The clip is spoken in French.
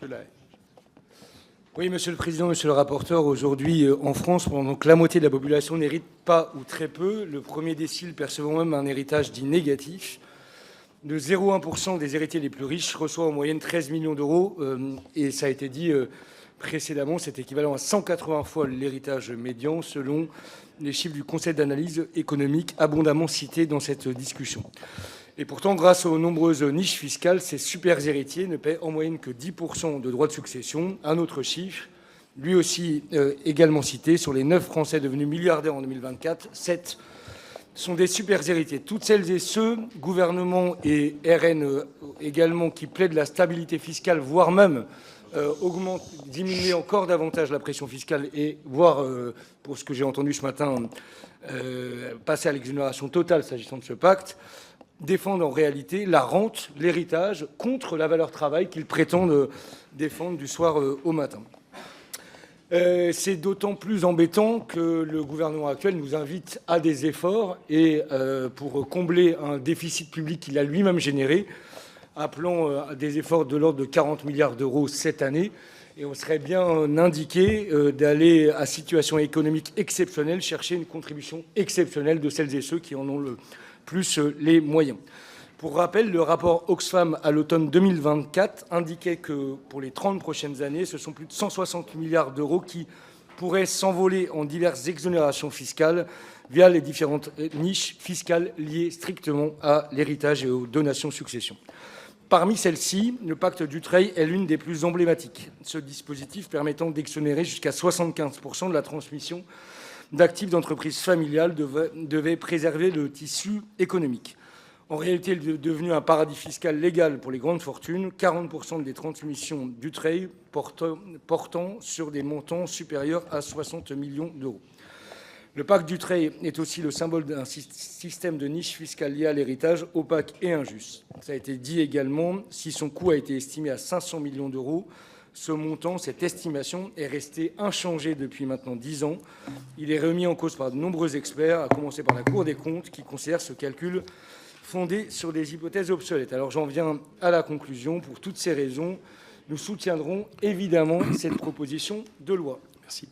Monsieur Lahaye. Oui, Monsieur le Président, Monsieur le rapporteur, aujourd'hui, en France, pendant que la moitié de la population n'hérite pas ou très peu, le premier décile percevant même un héritage dit négatif, de 0,1% des héritiers les plus riches reçoit en moyenne 13 millions d'euros. Et ça a été dit précédemment, c'est équivalent à 180 fois l'héritage médian, selon les chiffres du Conseil d'analyse économique abondamment cités dans cette discussion. Et pourtant, grâce aux nombreuses niches fiscales, ces super héritiers ne paient en moyenne que 10% de droits de succession. Un autre chiffre, lui aussi également cité, sur les 9 Français devenus milliardaires en 2024, 7 sont des super héritiers. Toutes celles et ceux, gouvernement et RN également, qui plaident la stabilité fiscale, voire même diminuer encore davantage la pression fiscale et voire, pour ce que j'ai entendu ce matin, passer à l'exonération totale s'agissant de ce pacte, défendent en réalité la rente, l'héritage, contre la valeur travail qu'ils prétendent défendre du soir au matin. C'est d'autant plus embêtant que le gouvernement actuel nous invite à des efforts et pour combler un déficit public qu'il a lui-même généré, appelant à des efforts de l'ordre de 40 milliards d'euros cette année. Et on serait bien indiqué d'aller, à situation économique exceptionnelle, chercher une contribution exceptionnelle de celles et ceux qui en ont le plus les moyens. Pour rappel, le rapport Oxfam à l'automne 2024 indiquait que pour les 30 prochaines années, ce sont plus de 160 milliards d'euros qui pourraient s'envoler en diverses exonérations fiscales via les différentes niches fiscales liées strictement à l'héritage et aux donations-successions. Parmi celles-ci, le pacte Dutreil est l'une des plus emblématiques. Ce dispositif permettant d'exonérer jusqu'à 75% de la transmission d'actifs d'entreprises familiales devait préserver le tissu économique. En réalité, il est devenu un paradis fiscal légal pour les grandes fortunes, 40% des transmissions Dutreil portant sur des montants supérieurs à 60 millions d'euros. Le pacte Dutreil est aussi le symbole d'un système de niche fiscale lié à l'héritage opaque et injuste. Ça a été dit également, si son coût a été estimé à 500 millions d'euros, ce montant, cette estimation, est resté inchangé depuis maintenant 10 ans. Il est remis en cause par de nombreux experts, à commencer par la Cour des comptes, qui considère ce calcul fondé sur des hypothèses obsolètes. Alors j'en viens à la conclusion. Pour toutes ces raisons, nous soutiendrons évidemment cette proposition de loi. Merci.